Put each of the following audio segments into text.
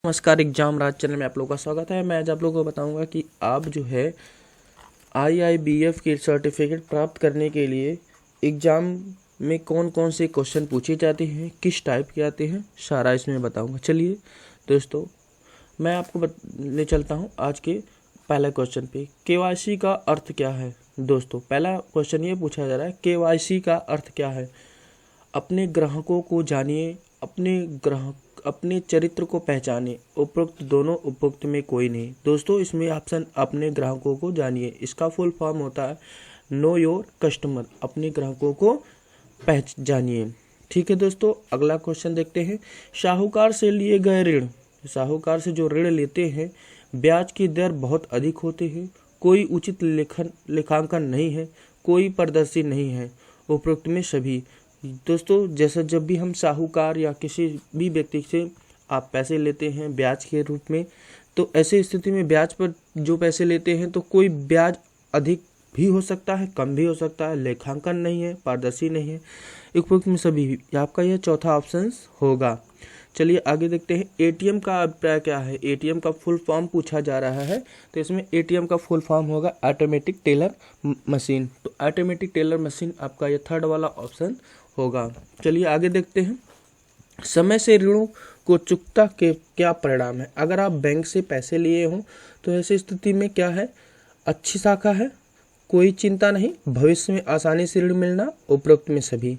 नमस्कार, एग्जाम राज चैनल में आप लोगों का स्वागत है। मैं आज आप लोगों को बताऊंगा कि आप जो है IIBF की सर्टिफिकेट प्राप्त करने के लिए एग्ज़ाम में कौन कौन से क्वेश्चन पूछे जाते हैं, किस टाइप के आते हैं, सारा इसमें बताऊंगा। चलिए दोस्तों, मैं आपको ले चलता हूं आज के पहला क्वेश्चन पे। KYC का अर्थ क्या है? दोस्तों, पहला क्वेश्चन ये पूछा जा रहा है, KYC का अर्थ क्या है? अपने ग्राहकों को जानिए, अपने चरित्र को पहचाने, उपरोक्त दोनों, उपरोक्त में कोई नहीं। दोस्तों, इसमें ऑप्शन अपने ग्राहकों को जानिए, इसका फुल फॉर्म होता है नो योर कस्टमर, अपने ग्राहकों को पहचानिए। ठीक है दोस्तों, अगला क्वेश्चन देखते हैं। साहूकार से लिए गए ऋण, साहूकार से जो ऋण लेते हैं ब्याज की दर बहुत अधिक होती है, कोई उचित लेखांकन नहीं है, कोई पारदर्शी नहीं है, उपरोक्त में सभी। दोस्तों, जैसा जब भी हम साहूकार या किसी भी व्यक्ति से आप पैसे लेते हैं ब्याज के रूप में, तो ऐसे स्थिति में ब्याज पर जो पैसे लेते हैं तो कोई ब्याज अधिक भी हो सकता है, कम भी हो सकता है, लेखांकन नहीं है, पारदर्शी नहीं है, उपरोक्त में सभी। आपका यह चौथा ऑप्शन होगा। चलिए आगे देखते हैं। ATM का अभिप्राय क्या है? ATM का फुल फॉर्म पूछा जा रहा है, तो इसमें ATM का फुल फॉर्म होगा ऑटोमेटिक टेलर मशीन। तो ऑटोमेटिक टेलर मशीन आपका यह थर्ड वाला ऑप्शन होगा। चलिए आगे देखते हैं। समय से ऋणों को चुकता के क्या परिणाम है? अगर आप बैंक से पैसे लिए हों तो ऐसी स्थिति में क्या है? अच्छी शाखा है, कोई चिंता नहीं, भविष्य में आसानी से ऋण मिलना, उपरोक्त में सभी।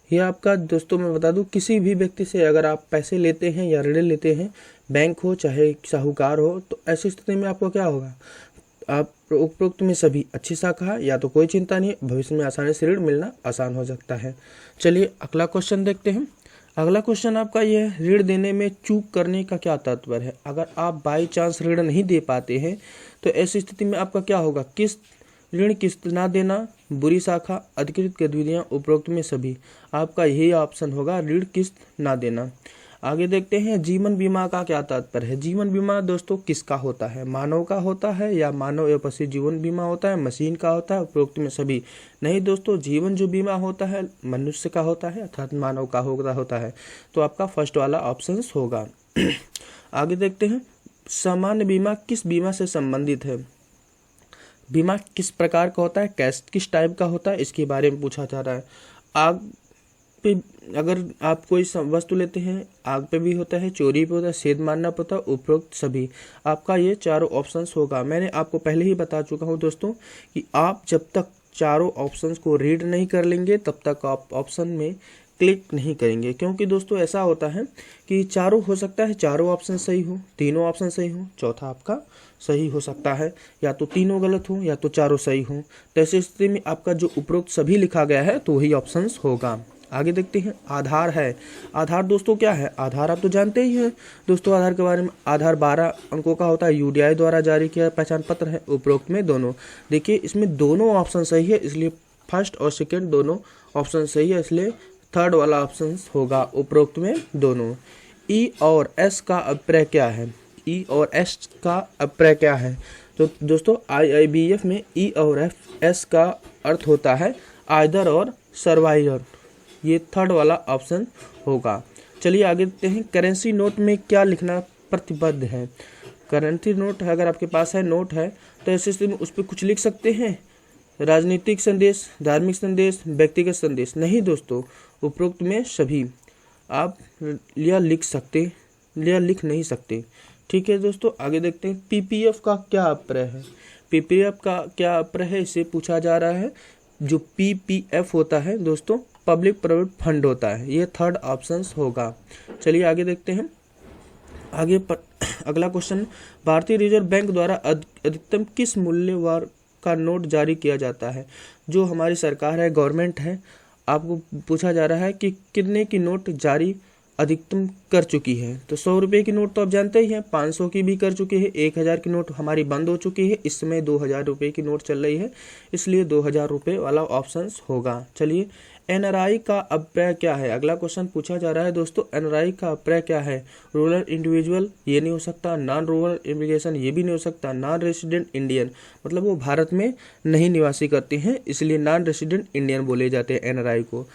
ये आपका दोस्तों मैं बता दूं, किसी भी व्यक्ति से अगर आप पैसे लेते हैं या ऋण लेते हैं, बैंक हो चाहे साहूकार हो, तो ऐसी स्थिति में आपको क्या होगा? आप उपरोक्त में सभी अच्छी शाखा है, या तो कोई चिंता नहीं, भविष्य में आसानी से ऋण मिलना आसान हो सकता है। चलिए अगला क्वेश्चन देखते हैं। अगला क्वेश्चन आपका यह है, ऋण देने में चूक करने का क्या तात्पर्य है? अगर आप बाई चांस ऋण नहीं दे पाते हैं तो ऐसी स्थिति में आपका क्या होगा? ऋण किस्त ना देना, बुरी शाखा, अधिकृत गतिविधियां, उपरोक्त में सभी। आपका यही ऑप्शन होगा, ऋण किस्त ना देना। आगे देखते हैं। जीवन बीमा का क्या तात्पर्य है? जीवन बीमा दोस्तों किसका होता है? मानव का होता है, या मानव या पशु जीवन बीमा होता है, मशीन का होता है, उपरोक्त में सभी। नहीं दोस्तों, जीवन जो बीमा होता है मनुष्य का होता है, अर्थात मानव का होता है। तो आपका फर्स्ट वाला ऑप्शन होगा। आगे देखते हैं। सामान्य बीमा किस बीमा से संबंधित है? बीमा किस प्रकार का होता है, किस टाइप का होता है, इसके बारे में पूछा जा रहा है। आग पे अगर आप कोई वस्तु लेते हैं, आग पे भी होता है, चोरी पे होता है, सेध मारना पड़ता है, उपरोक्त सभी। आपका ये चारों ऑप्शंस होगा। मैंने आपको पहले ही बता चुका हूँ दोस्तों कि आप जब तक चारों ऑप्शंस को रीड नहीं कर लेंगे तब तक आप ऑप्शन में क्लिक नहीं करेंगे, क्योंकि दोस्तों ऐसा होता है कि चारों हो सकता है, चारों ऑप्शन सही हो, तीनों ऑप्शन सही हो, चौथा आपका सही हो सकता है, या तो तीनों गलत हो या तो चारों सही हो। तो ऐसी स्थिति में आपका जो उपरोक्त सभी लिखा गया है तो वही ऑप्शन होगा। आगे देखते हैं। आधार है। आधार दोस्तों क्या है? आधार आप तो जानते ही हैं दोस्तों आधार के बारे में। आधार 12 अंकों का होता है, UDI द्वारा जारी किया पहचान पत्र है, उपरोक्त में दोनों। देखिए इसमें दोनों ऑप्शन सही है, इसलिए फर्स्ट और सेकेंड दोनों ऑप्शन सही है, इसलिए थर्ड वाला ऑप्शन होगा, उपरोक्त में दोनों। E और S का अभिप्राय क्या है? E और S का अभिप्राय क्या है? तो दोस्तों IIBF में E और S का अर्थ होता है आइदर और सर्वाइवर। ये थर्ड वाला ऑप्शन होगा। चलिए आगे देखते हैं। करेंसी नोट में क्या लिखना प्रतिबद्ध है? करेंसी नोट अगर आपके पास है, नोट है, तो ऐसे स्थिति में उस पर कुछ लिख सकते हैं, राजनीतिक संदेश, धार्मिक संदेश, व्यक्तिगत संदेश। नहीं दोस्तों, उपरोक्त में सभी। आप लिख नहीं सकते। ठीक है दोस्तों, आगे देखते हैं। PPF का क्या अभिप्राय है? PPF का क्या अभिप्राय है, इसे पूछा जा रहा है। जो PPF होता है दोस्तों, पब्लिक प्रोविडेंट फंड होता है, ये थर्ड ऑप्शन होगा। चलिए आगे देखते हैं। अगला क्वेश्चन। भारतीय रिजर्व बैंक द्वारा अधिकतम किस मूल्यवार का नोट जारी किया जाता है? जो हमारी सरकार है, गवर्नमेंट है, आपको पूछा जा रहा है कि कितने की नोट जारी अधिकतम कर चुकी है। तो 100 रुपये की नोट तो आप जानते ही हैं, 500 की भी कर चुकी है, 1000 की नोट हमारी बंद हो चुकी है, इस समय 2000 रुपये की नोट चल रही है, इसलिए 2000 रुपये वाला ऑप्शन होगा। चलिए NRI का अभिप्राय क्या है? अगला क्वेश्चन पूछा जा रहा है दोस्तों, NRI का अभिप्राय क्या है? रूरल इंडिविजुअल ये नहीं हो सकता, नॉन रूरल इमिग्रेशन ये भी नहीं हो सकता, नॉन रेसिडेंट इंडियन, मतलब वो भारत में नहीं निवासी करते हैं, इसलिए नॉन रेसिडेंट इंडियन बोले जाते हैं NRI को।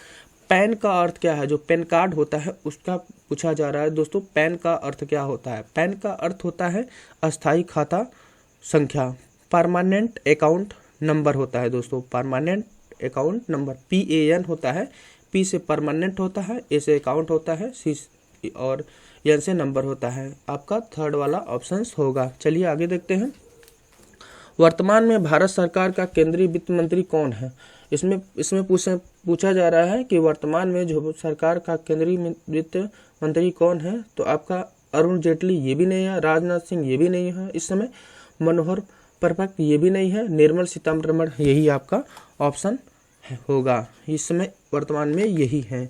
पैन का अर्थ क्या है, जो पैन कार्ड होता है उसका पूछा जा रहा है दोस्तों। पैन का अर्थ क्या होता है? पैन का अर्थ होता है अस्थाई खाता संख्या, परमानेंट अकाउंट नंबर होता है दोस्तों। परमानेंट अकाउंट नंबर, PAN होता है, P से परमानेंट होता है, A से अकाउंट होता है, C और N से नंबर होता है। आपका थर्ड वाला ऑप्शन होगा। चलिए आगे देखते हैं। वर्तमान में भारत सरकार का केंद्रीय वित्त मंत्री कौन है? इसमें पूछा जा रहा है कि वर्तमान में जो सरकार का केंद्रीय वित्त मंत्री कौन है, तो आपका अरुण जेटली ये भी नहीं है, राजनाथ सिंह ये भी नहीं है इस समय, मनोहर पर्रिकर ये भी नहीं है, निर्मला सीतारमण यही आपका ऑप्शन होगा। इस समय वर्तमान में यही है।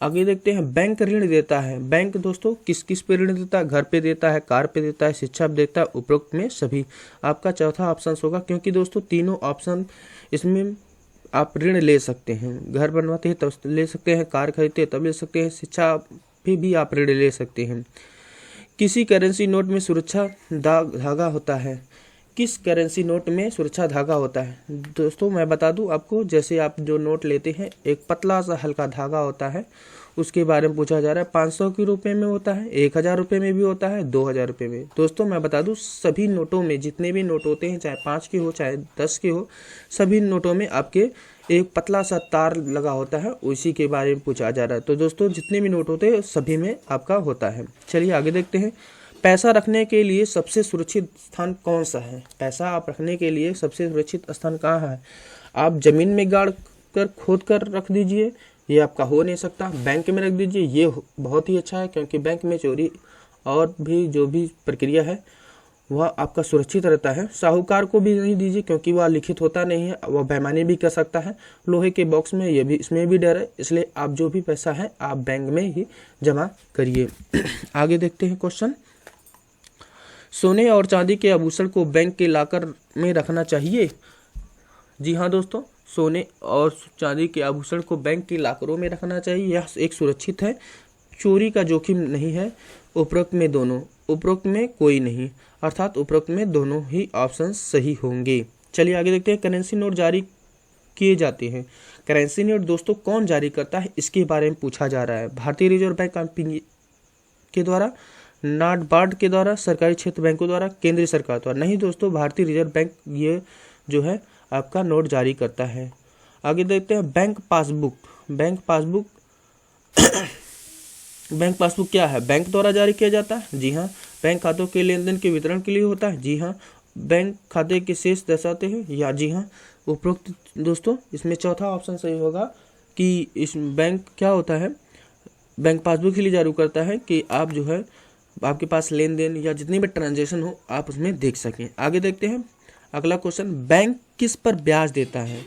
आगे देखते हैं। बैंक ऋण देता है। बैंक दोस्तों किस किस पे ऋण देता है? घर पे देता है, कार पे देता है, शिक्षा पे देता है, उपरोक्त में सभी। आपका चौथा ऑप्शन होगा, क्योंकि दोस्तों तीनों ऑप्शन इसमें आप ऋण ले सकते हैं। घर बनवाते हैं तब ले सकते हैं, कार खरीदते हैं तब ले सकते हैं, शिक्षा पे भी आप ऋण ले सकते हैं। किसी करेंसी नोट में सुरक्षा धागा होता है। किस करेंसी नोट में सुरक्षा धागा होता है? दोस्तों मैं बता दूं आपको, जैसे आप जो नोट लेते हैं एक पतला सा हल्का धागा होता है, उसके बारे में पूछा जा रहा है। 500 के रुपए में होता है, 1000 रुपये में भी होता है, 2000 रुपये में। दोस्तों मैं बता दूं सभी नोटों में, जितने भी नोट होते हैं, चाहे 5 के हो चाहे 10 के हो, सभी नोटों में आपके एक पतला सा तार लगा होता है, उसी के बारे में पूछा जा रहा है। तो दोस्तों जितने भी नोट होते हैं सभी में आपका होता है। चलिए आगे देखते हैं। पैसा रखने के लिए सबसे सुरक्षित स्थान कौन सा है? पैसा आप रखने के लिए सबसे सुरक्षित स्थान कहाँ है? आप जमीन में गाड़ कर खोद कर रख दीजिए, ये आपका हो नहीं सकता। बैंक में रख दीजिए, ये बहुत ही अच्छा है, क्योंकि बैंक में चोरी और भी जो भी प्रक्रिया है वह आपका सुरक्षित रहता है। साहूकार को भी नहीं दीजिए, क्योंकि वह लिखित होता नहीं है, वह बेईमानी भी कर सकता है। लोहे के बॉक्स में ये भी, इसमें भी डर है, इसलिए आप जो भी पैसा है आप बैंक में ही जमा करिए। आगे देखते हैं क्वेश्चन। सोने और चांदी के आभूषण को बैंक के लॉकर में रखना चाहिए। जी हाँ दोस्तों, सोने और चांदी के आभूषण को बैंक के लॉकरों में रखना चाहिए। यह एक सुरक्षित है, चोरी का जोखिम नहीं है। उपरोक्त में दोनों, उपरोक्त में कोई नहीं, अर्थात उपरोक्त में दोनों ही ऑप्शन सही होंगे। चलिए आगे देखते हैं। करेंसी नोट जारी किए जाते हैं। करेंसी नोट दोस्तों कौन जारी करता है, इसके बारे में पूछा जा रहा है। भारतीय रिजर्व बैंक के द्वारा, नाबार्ड के द्वारा, सरकारी क्षेत्र बैंकों द्वारा, केंद्रीय सरकार द्वारा? नहीं दोस्तों, भारतीय रिजर्व बैंक ये जो है आपका नोट जारी करता है। आगे देखते हैं। Bank passbook. Bank passbook bank passbook क्या है? बैंक द्वारा जारी किया जाता है। जी हाँ। बैंक खातों के लेन देन के वितरण के लिए होता है। जी हाँ। बैंक खाते के शेष दर्शाते हैं। या जी हाँ। उपरोक्त दोस्तों इसमें चौथा ऑप्शन सही होगा कि इस बैंक क्या होता है, बैंक पासबुक के लिए जारी करता है कि आप जो है आपके पास लेन देन या जितनी भी ट्रांजेक्शन हो आप उसमें देख सकें। आगे देखते हैं अगला क्वेश्चन। बैंक किस पर ब्याज देता है?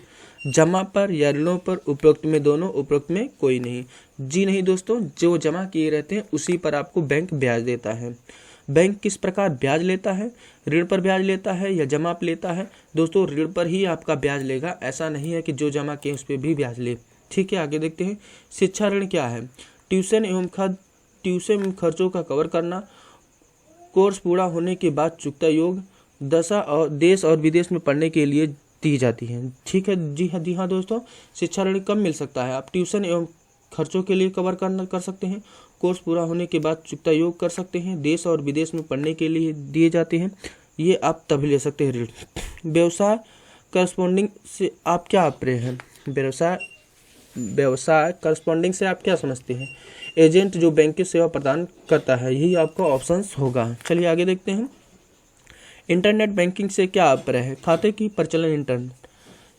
जमा पर या ऋणों पर? उपरोक्त में दोनों, उपरोक्त में कोई नहीं। जी नहीं दोस्तों, जो जमा किए रहते हैं उसी पर आपको बैंक ब्याज देता है। बैंक किस प्रकार ब्याज लेता है? ऋण पर ब्याज लेता है या जमा पर लेता है? दोस्तों ऋण पर ही आपका ब्याज लेगा, ऐसा नहीं है कि जो जमा किए उस पर भी ब्याज ले। ठीक है, आगे देखते हैं। शिक्षा ऋण क्या है? ट्यूशन एवं खर्चों का कवर करना, कोर्स पूरा होने के बाद चुकता योग, दशा और देश और विदेश में पढ़ने के लिए दी जाती है। ठीक है, जी हाँ दोस्तों, शिक्षा ऋण कब मिल सकता है? आप ट्यूशन एवं खर्चों के लिए कवर कर सकते हैं, कोर्स पूरा होने के बाद चुकता योग कर सकते हैं, देश और विदेश में पढ़ने के लिए दिए जाते हैं, ये आप तभी ले सकते हैं ऋण। व्यवसाय करस्पॉन्डिंग से आप क्या अभिप्राय हैं? व्यवसाय करस्पॉन्डिंग से आप क्या समझते हैं? एजेंट जो बैंक की सेवा प्रदान करता है, यही आपका ऑप्शन होगा। चलिए आगे देखते हैं। इंटरनेट बैंकिंग से क्या अभिप्राय है? खाते की परिचालन इंटरनेट,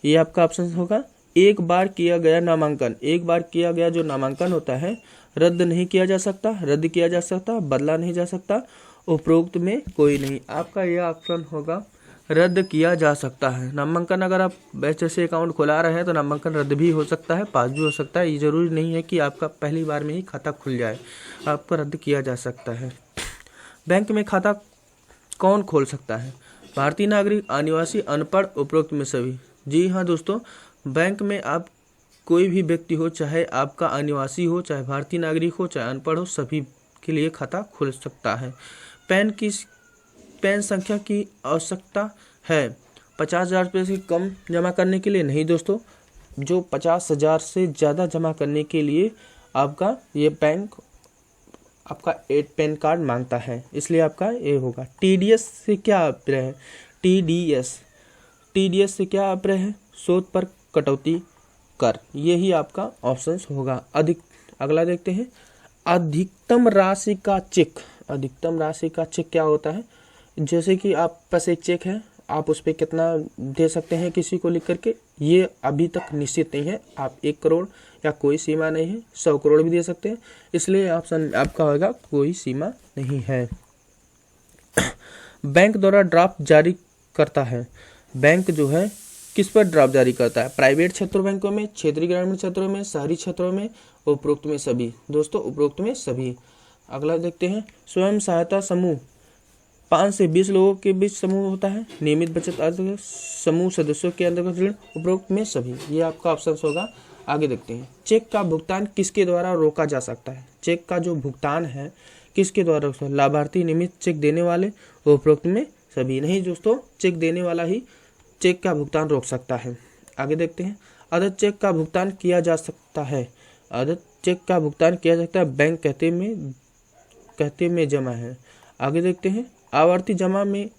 ये आपका ऑप्शन होगा। एक बार किया गया नामांकन, एक बार किया गया जो नामांकन होता है रद्द नहीं किया जा सकता, रद्द किया जा सकता, बदला नहीं जा सकता, उपरोक्त में कोई नहीं। आपका यह ऑप्शन होगा, रद्द किया जा सकता है। नामांकन अगर आप जैसे अकाउंट खुला रहे हैं तो नामांकन रद्द भी हो सकता है, पास भी हो सकता है। ये जरूरी नहीं है कि आपका पहली बार में ही खाता खुल जाए, आपको रद्द किया जा सकता है। बैंक में खाता कौन खोल सकता है? भारतीय नागरिक, आदिवासी, अनपढ़, उपरोक्त में सभी? जी हाँ दोस्तों, बैंक में आप कोई भी व्यक्ति हो, चाहे आपका आदिवासी हो, चाहे भारतीय नागरिक हो, चाहे अनपढ़ हो, सभी के लिए खाता खुल सकता है। पैन संख्या की आवश्यकता है 50,000 रुपये से कम जमा करने के लिए? नहीं दोस्तों, जो 50,000 से ज़्यादा जमा करने के लिए आपका ये बैंक आपका पैन कार्ड मांगता है, इसलिए आपका ये होगा। टीडीएस से क्या अभिप्राय है? टीडीएस से क्या अभिप्राय है? शोध पर कटौती कर, यही आपका ऑप्शन होगा। अगला देखते हैं, अधिकतम राशि का चेक। अधिकतम राशि का चेक क्या होता है? जैसे कि आप पास एक चेक है, आप उस पर कितना दे सकते हैं किसी को लिख करके, ये अभी तक निश्चित नहीं है। आप 1 करोड़ या कोई सीमा नहीं है, 100 करोड़ भी दे सकते हैं, इसलिए ऑप्शन आपका होगा कोई सीमा नहीं है। बैंक द्वारा ड्राफ्ट जारी करता है। बैंक जो है किस पर ड्राफ्ट जारी करता है? प्राइवेट क्षेत्रों बैंकों में, क्षेत्रीय ग्रामीण क्षेत्रों में, शहरी क्षेत्रों में, उपरोक्त में सभी। दोस्तों उपरोक्त में सभी। अगला देखते हैं, स्वयं सहायता समूह 5 से 20 लोगों के बीच समूह होता है। नियमित बचत अंतर्गत समूह सदस्यों के अंतर्गत ऋण, उपरोक्त में सभी, ये आपका ऑप्शन होगा। आगे देखते हैं, चेक का भुगतान किसके द्वारा रोका जा सकता है? चेक का जो भुगतान है किसके द्वारा रोका? लाभार्थी, नियमित चेक देने वाले, उपरोक्त में सभी। नहीं दोस्तों, चेक देने वाला ही चेक का भुगतान रोक सकता है। आगे देखते हैं, अदद चेक का भुगतान किया जा सकता है। अदद चेक का भुगतान किया जा सकता है, बैंक कहते में जमा है। आगे देखते हैं, आवर्ती जमा में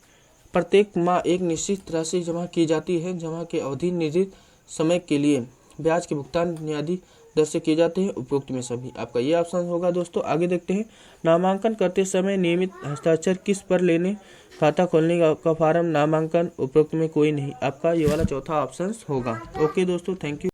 प्रत्येक माह एक निश्चित राशि जमा की जाती है। जमा की अवधि निर्धारित समय के लिए ब्याज के भुगतान नियत दर से किए जाते हैं, उपरोक्त में सभी। आपका ये ऑप्शन होगा दोस्तों। आगे देखते हैं, नामांकन करते समय नियमित हस्ताक्षर किस पर लेने? खाता खोलने का फार्म, नामांकन, उपरोक्त में कोई नहीं। आपका ये वाला चौथा ऑप्शन होगा। ओके दोस्तों, थैंक यू।